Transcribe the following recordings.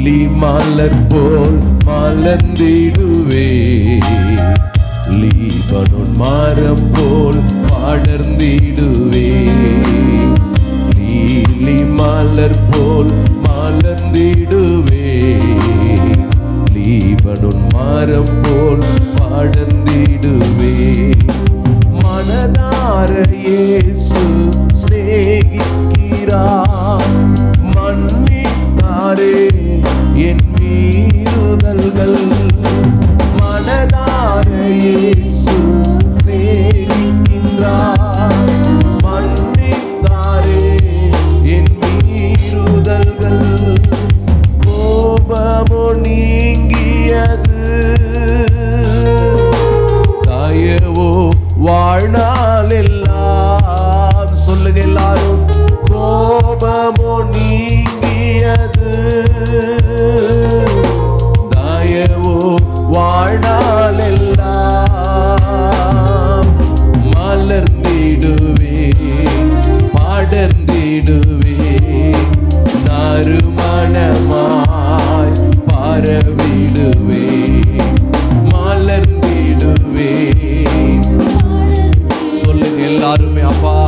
Lily மலர் போல் மலர்ந்திடுவே, Lebanon மரம் போல் படர்ந்திடுவே. Lily மலர் போல் மலர்ந்திடுவே, Lebanon மரம் போல் படர்ந்திடுவே. மனதார இயேசு சிநேகிக்கிறார், மன்னித்தாரே என் மீறுதல்கள். மனதார இயேசு சிநேகிக்கின்றார், மன்னித்தாரே என் மீறுதல்கள். கோபமோ நீங்கியது, தயவோ வாழ்நாள் எல்லாம். சொல்லுங்க எல்லாரும், கோபமோ நீங்கியது, தயவோ வாழ்நாள் எல்லாம். மலர்ந்திடுவே, படர்ந்திடுவே, நறுமணமாய் பரவிடுவே. மலர்ந்திடுவே, சொல்லுங்க எல்லாருமே அப்பா.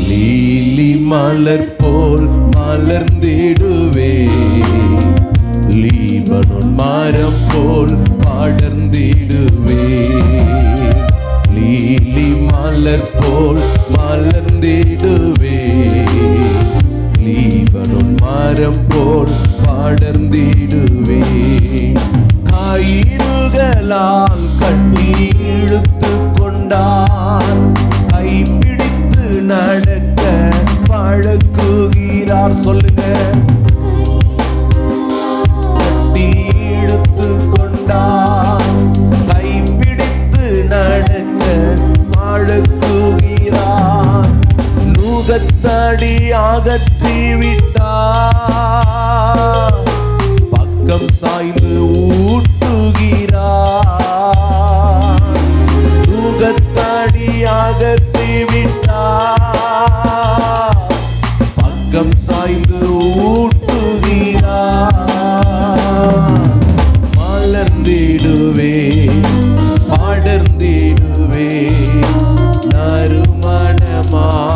லீலி மலர் போல் மலர்ந்திடுவே, லீபனோன் மரம் போல் படர்ந்திடுவே. லீலி மலர் போல் மலர்ந்திடுவே, லீபனோன் மரம் போல் படர்ந்திடுவே. கயிறுகளால் கட்டி இழுத்து கொண்டார், கைப்பிடித்து நடக்க பழக்குகிறார். சொல்லுங்க, கட்டி இழுத்து கொண்டார், கைப்பிடித்து நடக்க பழக்குகிறார். நுகத்தடி அகற்றி விட்டார், பக்கம் சாய்ந்து ஊட்டுகிறார். நுகத்தடி அகற்றி விட்டார், பக்கம் சாய்ந்து ஊட்டுகிறார். மலர்ந்திடுவே, படர்ந்திடுவே, நறுமணமாய்.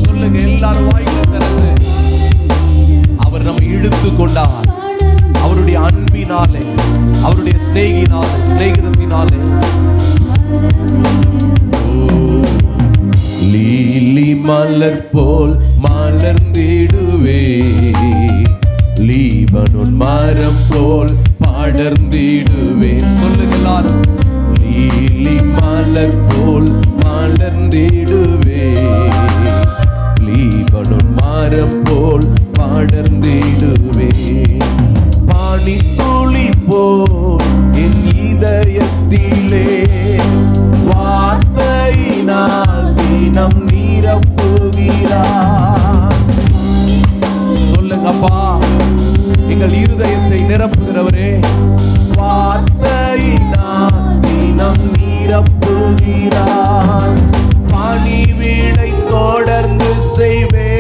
சொல்லுங்க எல்லாரும் வாயில திறந்து, அவர் நம்மை இழுத்து கொண்டார். அவருடைய அன்பினாலே, அவருடைய சிநேகிதத்தினாலே. லீலி மலர் போல் மலர்ந்திடுவே, லீபனோன் மரம் போல் படர்ந்திடுவே. சொல்லுங்க எல்லாரும், லீலி மலர் போல் மலர்ந்திடுவே, லீபனோன் மரம் போல் படர்ந்திடுவே. பனித்துளி போல் என் இதயத்திலே வார்த்தையினால் தினம் நிரப்புகிறார். சொல்லுங்கப்பா, எங்கள் இருதயத்தை நிரப்புகிறவரே, வார்த்தையினால் தினம் நிரப்புகிறார். பணிவிடை தொடர்ந்து செய்வே,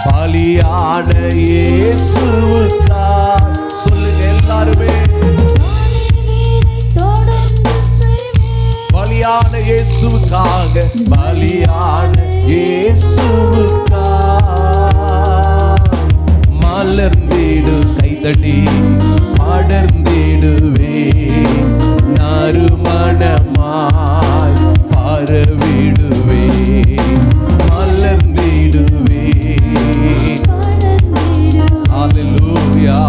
பலியான இயேசுவுக்காக. சொல்லுங்க எல்லாருமே, பலியான இயேசுவுக்காக, பலியான இயேசுவுக்காக. மலர்ந்திடு, கைதடி படர்ந்திடுவே, நறுமணமாய் பரவிடுவே. மலர்ந்திடுவே, ஹல்லேலூயா,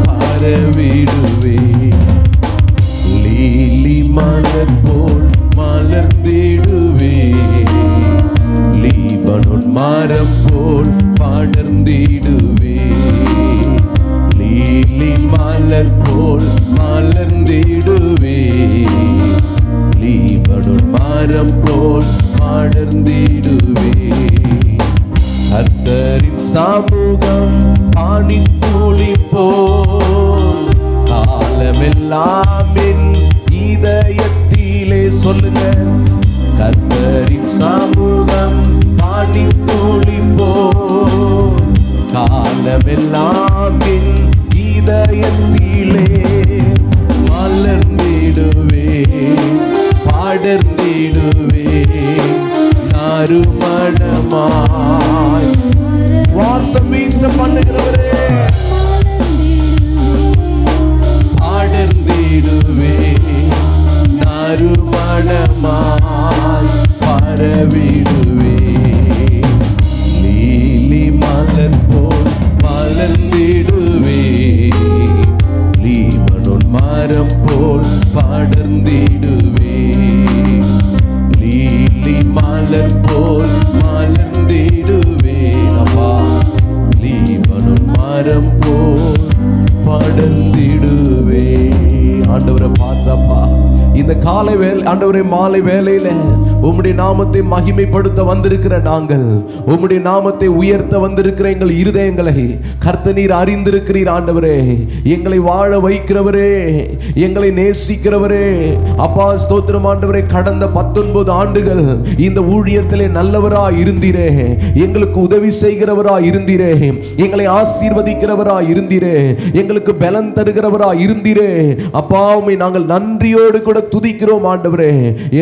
பரவிடுவே. லீலி மலர் போல் மலர்ந்திடுவே, லீபனோன் மரம் போல் படர்ந்திடுவே. லீலி மலர் போல் மலர்ந்திடுவே, லீபனோன் மரம் போல் படர்ந்திடுவே. கர்த்தரின் சமூகம் பனித்துளி போல் காலமெல்லாம் என் இதய இந்த காலை ஆண்டவரே மாலை வேளையில உம்முடைய நாமத்தை மகிமைப்படுத்த வந்திருக்கிற நாங்கள், உம்முடைய நாமத்தை உயர்த்த வந்திருக்கிற எங்கள் இருதயங்களை கர்த்தர் நீர் அறிந்திருக்கிறீர் ஆண்டவரே. எங்களை வாழ வைக்கிறவரே, எங்களை நேசிக்கிறவரே, அப்பா ஸ்தோத்திரம் ஆண்டவரே. கடந்த 19 ஆண்டுகள் இந்த ஊழியத்திலே நல்லவரா இருந்தீரே, எங்களுக்கு உதவி செய்கிறவரா இருந்தீரே, எங்களை ஆசீர்வதிக்கிறவரா இருந்தீரே, எங்களுக்கு பலன் தருகிறவரா இருந்தீரே. அப்பா உம்மை நாங்கள் நன்றியோடு கூட துதிக்கிறோம் ஆண்டவரே.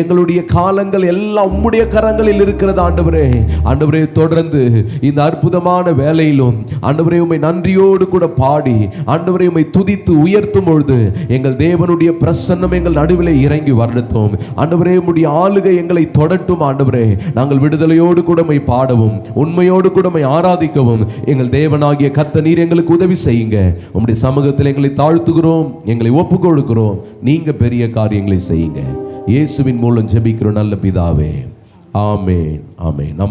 எங்களுடைய காலங்கள் எல்லாம் உம்முடைய கரங்களில் இருக்கிறது ஆண்டவரே. ஆண்டவரே தொடர்ந்து இந்த அற்புதமான வேலையிலும் ஆண்டவரே உம்மை நன்றியோடு கூட பாடி ஆண்டவரே உம்மை துதித்து உயர்த்தும் பொழுது எங்கள் தேவனுடைய பிரசன்னம் எங்கள் நடுவிலே இறங்கி வரட்டும் ஆண்டவரே. உம்முடைய ஆளுகை எங்களை தொடட்டும் ஆண்டவரே. நாங்கள் விடுதலையோடு கூட உம்மை பாடவும் உண்மையோடு கூட உம்மை ஆராதிக்கவும் எங்கள் தேவனாகிய கர்த்தர் நீர் எங்களுக்கு உதவி செய்யுங்க. உம்முடைய சமூகத்தில் எங்களை தாழ்த்துகிறோம், எங்களை ஒப்புக் கொடுக்கிறோம். நீங்க பெரிய காரியங்களை செய்யுங்க. இயேசுவின் மூலம் ஜெபிக்கிறோம் நல்ல பிதாவே. ஆமென், ஆமென்.